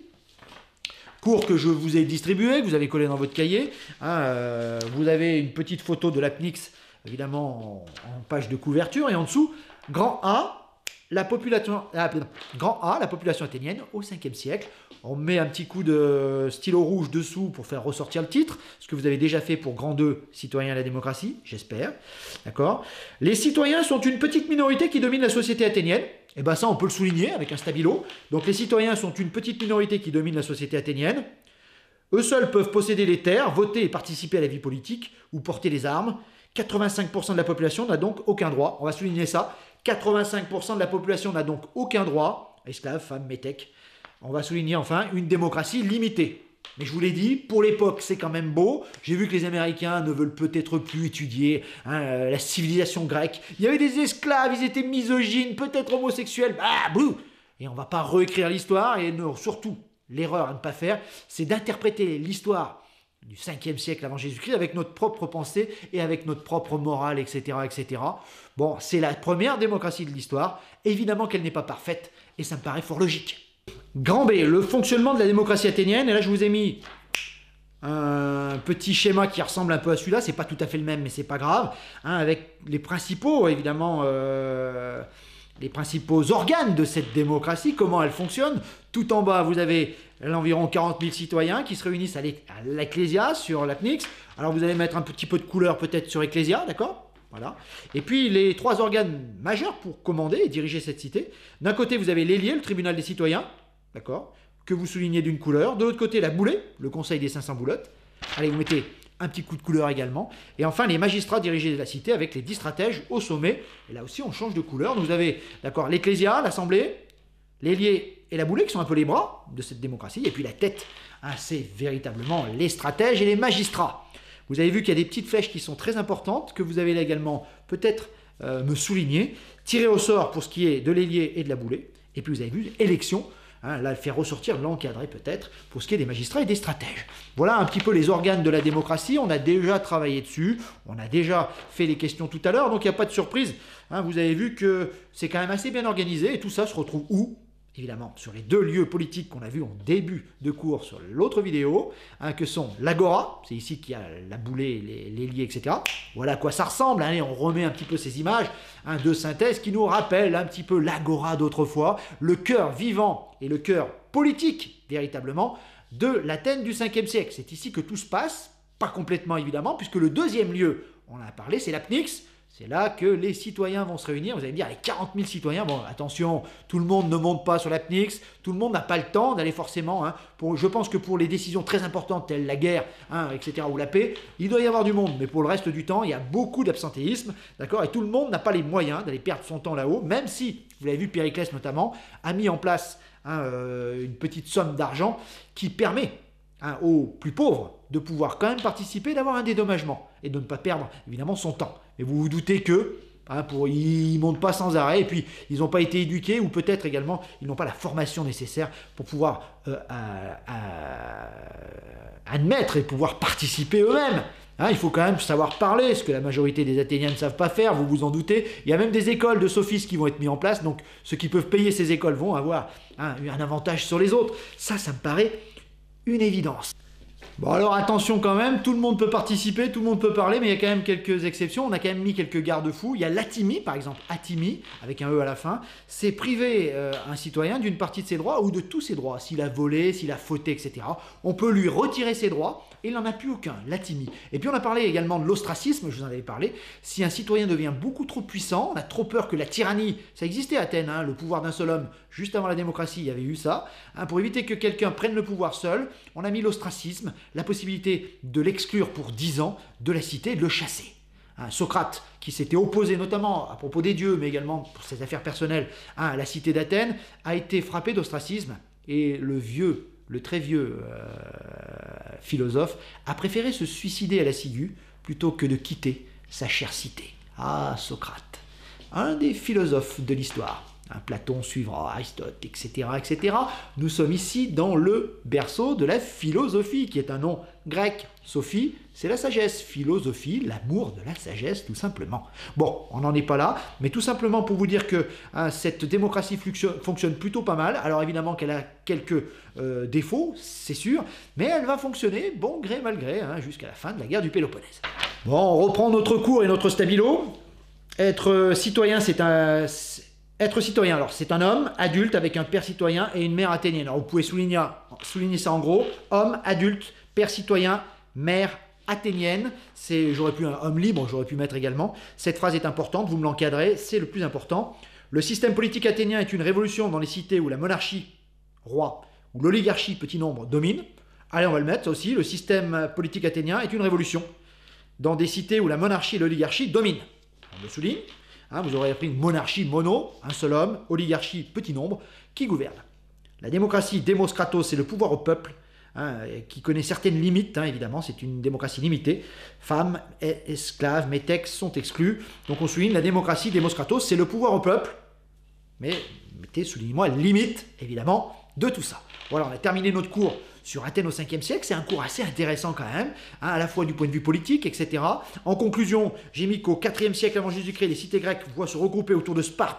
Cours que je vous ai distribué, que vous avez collé dans votre cahier. Vous avez une petite photo de l'apnix, évidemment en page de couverture, et en dessous, grand A, la population athénienne au 5e siècle. On met un petit coup de stylo rouge dessous pour faire ressortir le titre, ce que vous avez déjà fait pour grand 2, citoyens et la démocratie, j'espère. D'accord. Les citoyens sont une petite minorité qui domine la société athénienne. Et bien ça, on peut le souligner avec un stabilo. Donc les citoyens sont une petite minorité qui domine la société athénienne. Eux seuls peuvent posséder les terres, voter et participer à la vie politique ou porter les armes. 85% de la population n'a donc aucun droit. On va souligner ça. 85% de la population n'a donc aucun droit. Esclaves, femmes, métèques. On va souligner enfin une démocratie limitée. Mais je vous l'ai dit, pour l'époque, c'est quand même beau. J'ai vu que les Américains ne veulent peut-être plus étudier la civilisation grecque. Il y avait des esclaves, ils étaient misogynes, peut-être homosexuels. Et on ne va pas réécrire l'histoire. Et surtout, l'erreur à ne pas faire, c'est d'interpréter l'histoire du 5e siècle avant Jésus-Christ avec notre propre pensée et avec notre propre morale, etc., etc. Bon, c'est la première démocratie de l'histoire. Évidemment qu'elle n'est pas parfaite et ça me paraît fort logique. Grand B, le fonctionnement de la démocratie athénienne. Et là, je vous ai mis un petit schéma qui ressemble un peu à celui-là. C'est pas tout à fait le même, mais c'est pas grave. Avec les principaux, évidemment, les principaux organes de cette démocratie, comment elle fonctionne. Tout en bas, vous avez environ 40 000 citoyens qui se réunissent à l'Ecclésia sur l'apnix. Alors, vous allez mettre un petit peu de couleur peut-être sur Ecclésia, d'accord ? Voilà. Et puis les 3 organes majeurs pour commander et diriger cette cité. D'un côté, vous avez l'ailier, le tribunal des citoyens, d'accord, que vous soulignez d'une couleur. De l'autre côté, la boulée, le conseil des 500 boulottes. Allez, vous mettez un petit coup de couleur également. Et enfin, les magistrats dirigés la cité avec les 10 stratèges au sommet. Et là aussi, on change de couleur. Donc vous avez, d'accord, l'ecclésia, l'assemblée, l'ailier et la boulée qui sont un peu les bras de cette démocratie. Et puis la tête, c'est véritablement les stratèges et les magistrats. Vous avez vu qu'il y a des petites flèches qui sont très importantes, que vous avez là également peut-être me souligner. Tirer au sort pour ce qui est de l'ailier et de la boulée. Et puis vous avez vu, élection, là, faire ressortir, l'encadrer peut-être, pour ce qui est des magistrats et des stratèges. Voilà un petit peu les organes de la démocratie. On a déjà travaillé dessus, on a déjà fait les questions tout à l'heure, donc il n'y a pas de surprise. Vous avez vu que c'est quand même assez bien organisé, et tout ça se retrouve où ? Évidemment, sur les 2 lieux politiques qu'on a vus en début de cours sur l'autre vidéo, que sont l'agora, c'est ici qu'il y a la boulée, les liés, etc. Voilà à quoi ça ressemble. Allez, on remet un petit peu ces images de synthèse qui nous rappellent un petit peu l'agora d'autrefois, le cœur vivant et le cœur politique, véritablement, de l'Athènes du 5e siècle. C'est ici que tout se passe, pas complètement évidemment, puisque le 2e lieu, on en a parlé, c'est l'apnix. C'est là que les citoyens vont se réunir. Vous allez me dire, les 40 000 citoyens, bon, attention, tout le monde ne monte pas sur l'apnix, tout le monde n'a pas le temps d'aller forcément. Je pense que pour les décisions très importantes, telles la guerre, etc., ou la paix, il doit y avoir du monde. Mais pour le reste du temps, il y a beaucoup d'absentéisme, d'accord ? Et tout le monde n'a pas les moyens d'aller perdre son temps là-haut, même si, vous l'avez vu, Périclès notamment, a mis en place une petite somme d'argent qui permet aux plus pauvres de pouvoir quand même participer, d'avoir un dédommagement et de ne pas perdre évidemment son temps. Et vous vous doutez que Ils montent pas sans arrêt, et puis ils n'ont pas été éduqués, ou peut-être également ils n'ont pas la formation nécessaire pour pouvoir admettre et pouvoir participer eux-mêmes. Il faut quand même savoir parler, ce que la majorité des Athéniens ne savent pas faire, vous vous en doutez. Il y a même des écoles de sophistes qui vont être mises en place, donc ceux qui peuvent payer ces écoles vont avoir un avantage sur les autres. Ça me paraît une évidence. Bon alors attention quand même, tout le monde peut participer, tout le monde peut parler, mais il y a quand même quelques exceptions, on a quand même mis quelques garde-fous. Il y a l'atimie, par exemple, atimie, avec un E à la fin, c'est priver un citoyen d'une partie de ses droits ou de tous ses droits. S'il a volé, s'il a fauté, etc., on peut lui retirer ses droits et il n'en a plus aucun, l'atimie. Et puis on a parlé également de l'ostracisme, je vous en avais parlé. Si un citoyen devient beaucoup trop puissant, on a trop peur que la tyrannie, ça existait à Athènes, le pouvoir d'un seul homme, juste avant la démocratie, il y avait eu ça. Pour éviter que quelqu'un prenne le pouvoir seul, on a mis l'ostracisme, la possibilité de l'exclure pour 10 ans de la cité, de le chasser. Socrate, qui s'était opposé notamment à propos des dieux, mais également pour ses affaires personnelles à la cité d'Athènes, a été frappé d'ostracisme, et le très vieux philosophe a préféré se suicider à la ciguë plutôt que de quitter sa chère cité. Socrate, un des philosophes de l'histoire. Platon suivra, Aristote, etc., etc. Nous sommes ici dans le berceau de la philosophie, qui est un nom grec. Sophie, c'est la sagesse. Philosophie, l'amour de la sagesse, tout simplement. Bon, on n'en est pas là, mais tout simplement pour vous dire que cette démocratie fonctionne plutôt pas mal. Alors évidemment qu'elle a quelques défauts, c'est sûr, mais elle va fonctionner, bon gré mal gré, jusqu'à la fin de la guerre du Péloponnèse. Bon, on reprend notre cours et notre stabilo. Être citoyen, Être citoyen, alors c'est un homme adulte avec un père citoyen et une mère athénienne. Alors vous pouvez souligner ça en gros, homme adulte, père citoyen, mère athénienne. J'aurais pu un homme libre, j'aurais pu mettre également. Cette phrase est importante, vous me l'encadrez, c'est le plus important. Le système politique athénien est une révolution dans les cités où la monarchie, roi, ou l'oligarchie, petit nombre, domine. Allez, on va le mettre, ça aussi. Le système politique athénien est une révolution dans des cités où la monarchie et l'oligarchie dominent. On le souligne. Vous aurez appris une monarchie mono, un seul homme, oligarchie petit nombre, qui gouverne. La démocratie, Demos Kratos, c'est le pouvoir au peuple, qui connaît certaines limites, évidemment, c'est une démocratie limitée. Femmes, esclaves, métèques sont exclus. Donc on souligne la démocratie, Demos Kratos, c'est le pouvoir au peuple, mais soulignez-moi, limite, évidemment, de tout ça. Voilà, on a terminé notre cours sur Athènes au 5e siècle, c'est un cours assez intéressant quand même, à la fois du point de vue politique, etc. En conclusion, j'ai mis qu'au 4e siècle avant Jésus-Christ, les cités grecques vont se regrouper autour de Sparte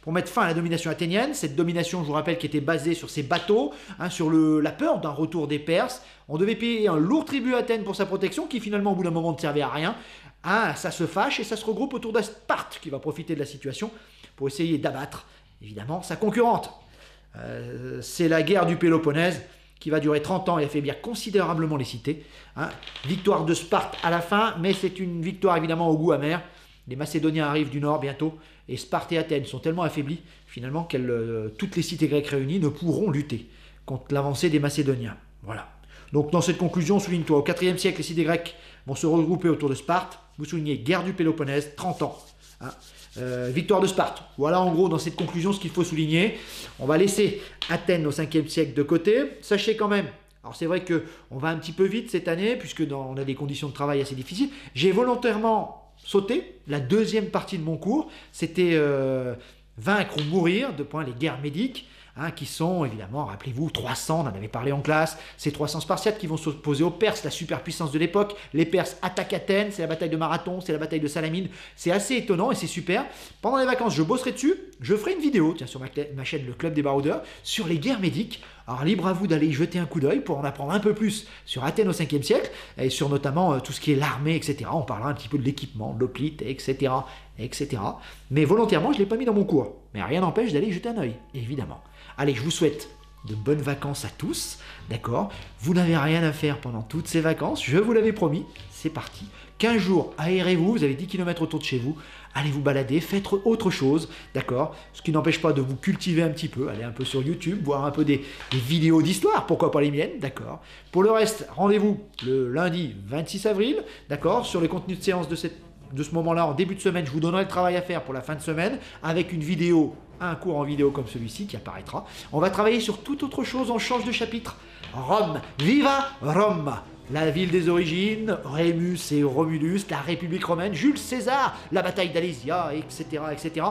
pour mettre fin à la domination athénienne. Cette domination, je vous rappelle, qui était basée sur ces bateaux, sur la peur d'un retour des Perses. On devait payer un lourd tribut à Athènes pour sa protection, qui finalement, au bout d'un moment, ne servait à rien. Ça se fâche et ça se regroupe autour de Sparte, qui va profiter de la situation pour essayer d'abattre, évidemment, sa concurrente. C'est la guerre du Péloponnèse qui va durer 30 ans et affaiblir considérablement les cités. Victoire de Sparte à la fin, mais c'est une victoire évidemment au goût amer. Les Macédoniens arrivent du nord bientôt, et Sparte et Athènes sont tellement affaiblies, finalement, toutes les cités grecques réunies ne pourront lutter contre l'avancée des Macédoniens. Voilà. Donc dans cette conclusion, souligne-toi, au 4e siècle, les cités grecques vont se regrouper autour de Sparte. Vous soulignez guerre du Péloponnèse, 30 ans. Victoire de Sparte. Voilà en gros dans cette conclusion ce qu'il faut souligner. On va laisser Athènes au 5e siècle de côté. Sachez quand même, alors c'est vrai qu'on va un petit peu vite cette année, puisque on a des conditions de travail assez difficiles. J'ai volontairement sauté la deuxième partie de mon cours. C'était vaincre ou mourir, les guerres médiques. Qui sont évidemment, rappelez-vous, 300, on en avait parlé en classe, ces 300 Spartiates qui vont s'opposer aux Perses, la superpuissance de l'époque. Les Perses attaquent Athènes, c'est la bataille de Marathon, c'est la bataille de Salamine. C'est assez étonnant et c'est super. Pendant les vacances, je bosserai dessus, je ferai une vidéo sur ma chaîne Le Club des Baroudeurs sur les guerres médiques. Alors libre à vous d'aller y jeter un coup d'œil pour en apprendre un peu plus sur Athènes au 5e siècle et sur notamment tout ce qui est l'armée, etc. On parlera un petit peu de l'équipement, de l'hoplite, etc., etc. Mais volontairement, je ne l'ai pas mis dans mon cours. Mais rien n'empêche d'aller y jeter un œil, évidemment. Allez, je vous souhaite de bonnes vacances à tous, d'accord? Vous n'avez rien à faire pendant toutes ces vacances, je vous l'avais promis, c'est parti. 15 jours, aérez-vous, vous avez 10 km autour de chez vous, allez vous balader, faites autre chose, d'accord? Ce qui n'empêche pas de vous cultiver un petit peu, allez un peu sur YouTube, voir un peu des vidéos d'histoire, pourquoi pas les miennes, d'accord? Pour le reste, rendez-vous le lundi 26 avril, d'accord? Sur les contenus de séance de ce moment-là, en début de semaine, je vous donnerai le travail à faire pour la fin de semaine, avec une vidéo, un cours en vidéo comme celui-ci qui apparaîtra. On va travailler sur toute autre chose, on change de chapitre. Rome, viva Rome! La ville des origines, Rémus et Romulus, la République romaine, Jules César, la bataille d'Alésia, etc., etc.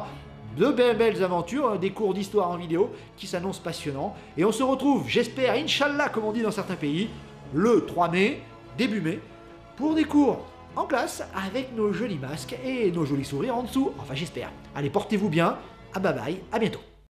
De belles aventures, des cours d'histoire en vidéo qui s'annoncent passionnants. Et on se retrouve, j'espère, Inch'Allah, comme on dit dans certains pays, le 3 mai, début mai, pour des cours en classe avec nos jolis masques et nos jolis sourires en dessous. Enfin, j'espère. Allez, portez-vous bien. Ah bye bye, à bientôt.